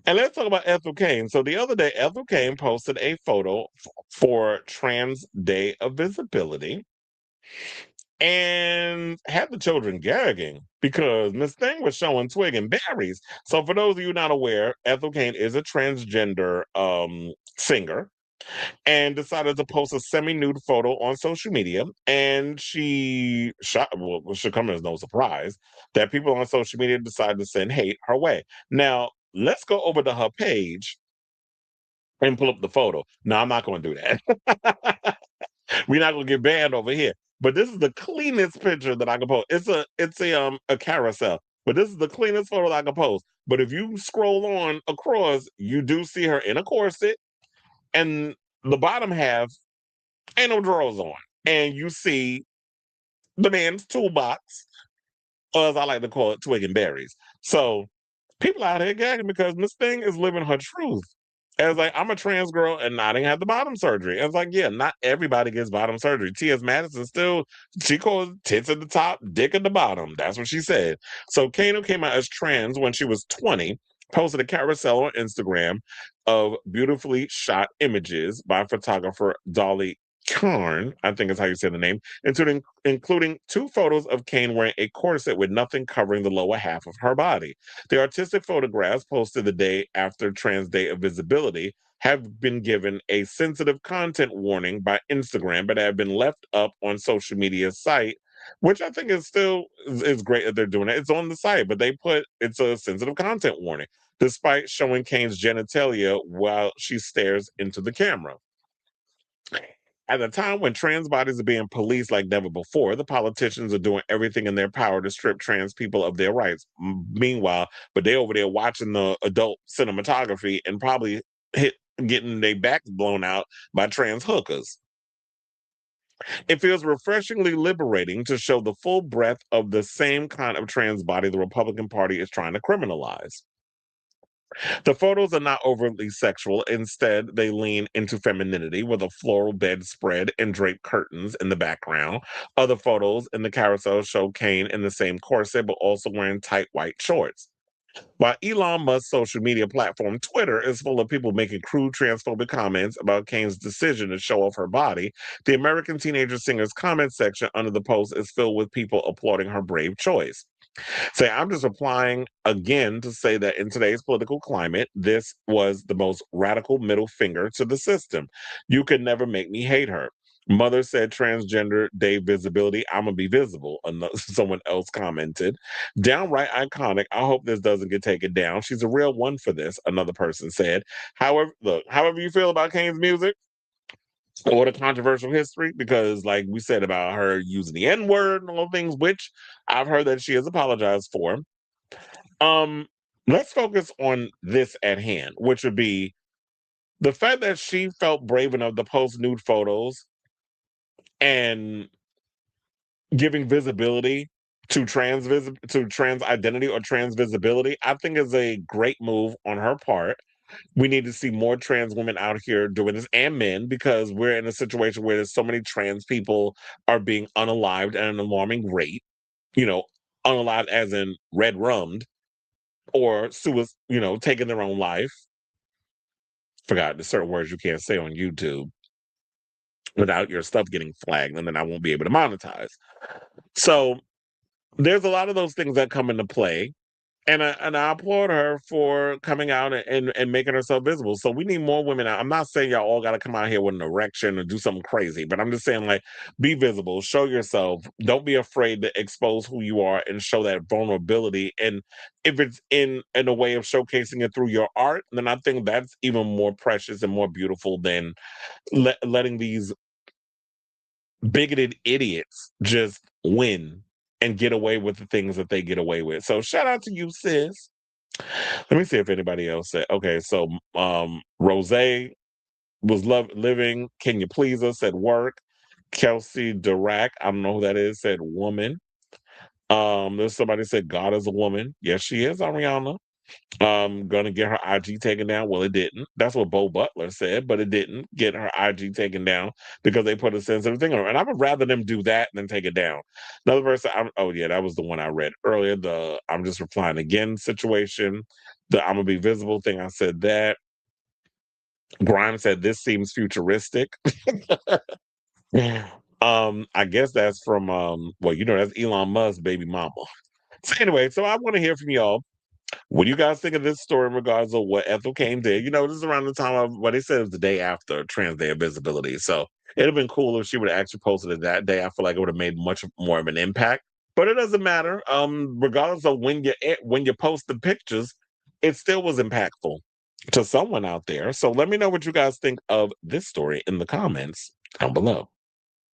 And let's talk about Ethel Cain. So the other day, Ethel Cain posted a photo for Trans Day of Visibility and had the children gagging because Miss Thing was showing twig and berries. So for those of you not aware, Ethel Cain is a transgender singer and decided to post a semi-nude photo on social media. And she shot, well, it should come as no surprise that people on social media decided to send hate her way. Now, let's go over to her page and pull up the photo. No, I'm not going to do that. We're not going to get banned over here. But this is the cleanest picture that I can post. It's a carousel, but this is the cleanest photo that I can post. But if you scroll on across, you do see her in a corset, and the bottom half ain't no drawers on, and you see the man's toolbox, or as I like to call it, twig and berries. So people out here gagging because Miss Thing is living her truth. And it's like, I'm a trans girl and I didn't have the bottom surgery. And it's like, yeah, not everybody gets bottom surgery. T.S. Madison still, she calls tits at the top, dick at the bottom. That's what she said. So Kano came out as trans when she was 20, posted a carousel on Instagram of beautifully shot images by photographer Dolly Karn, I think is how you say the name, including two photos of Kane wearing a corset with nothing covering the lower half of her body. The artistic photographs posted the day after Trans Day of Visibility have been given a sensitive content warning by Instagram, but have been left up on social media site, which I think is still is great that they're doing it. It's on the site, but they put it's a sensitive content warning, despite showing Kane's genitalia while she stares into the camera. At a time when trans bodies are being policed like never before, the politicians are doing everything in their power to strip trans people of their rights. Meanwhile, but they over there watching the adult cinematography and probably getting their backs blown out by trans hookers. It feels refreshingly liberating to show the full breadth of the same kind of trans body the Republican Party is trying to criminalize. The photos are not overtly sexual. Instead, they lean into femininity with a floral bedspread and draped curtains in the background. Other photos in the carousel show Kane in the same corset, but also wearing tight white shorts. While Elon Musk's social media platform Twitter is full of people making crude transphobic comments about Kane's decision to show off her body, the American teenager singer's comment section under the post is filled with people applauding her brave choice. Say, I'm just applying again to say that in today's political climate, this was the most radical middle finger to the system. You can never make me hate her. Mother said transgender day visibility. I'm gonna be visible. Someone else commented. Downright iconic. I hope this doesn't get taken down. She's a real one for this. Another person said. However, look, however you feel about Kane's music or the controversial history, because like we said about her using the N-word and all things, which I've heard that she has apologized for. Um, let's focus on this at hand, which would be the fact that she felt brave enough to post nude photos and giving visibility to to trans identity or trans visibility. I think is a great move on her part. We need to see more trans women out here doing this and men because we're in a situation where there's so many trans people are being unalived at an alarming rate, you know, unalived as in red rummed or taking their own life. Forgot the certain words you can't say on YouTube without your stuff getting flagged, and then I won't be able to monetize. So there's a lot of those things that come into play. And I applaud her for coming out and making herself visible. So we need more women out. I'm not saying y'all all got to come out here with an erection or do something crazy, but I'm just saying like be visible, show yourself. Don't be afraid to expose who you are and show that vulnerability. And if it's in a way of showcasing it through your art, then I think that's even more precious and more beautiful than letting these bigoted idiots just win and get away with the things that they get away with. So shout out to you, sis. Let me see if anybody else said. Okay, so Rose was living. Can you please us at work? Kelsey Dirac, I don't know who that is, said woman. There's somebody said God is a woman. Yes, she is, Ariana. Gonna get her IG taken down. Well, it didn't. That's what Bo Butler said, but it didn't get her IG taken down because they put a sensitive thing on her. And I would rather them do that than take it down. Another verse, oh yeah, that was the one I read earlier. The I'm just replying again situation. The I'm gonna be visible thing. I said that. Grimes said this seems futuristic. I guess that's from well, that's Elon Musk's baby mama. So anyway, so I want to hear from y'all. What do you guys think of this story in regards to what Ethel Cain did? This is around the time of what they said it was the day after Trans Day of Visibility. So it'd have been cool if she would have actually posted it that day. I feel like it would have made much more of an impact. But it doesn't matter. Regardless of when you post the pictures, it still was impactful to someone out there. So let me know what you guys think of this story in the comments down below.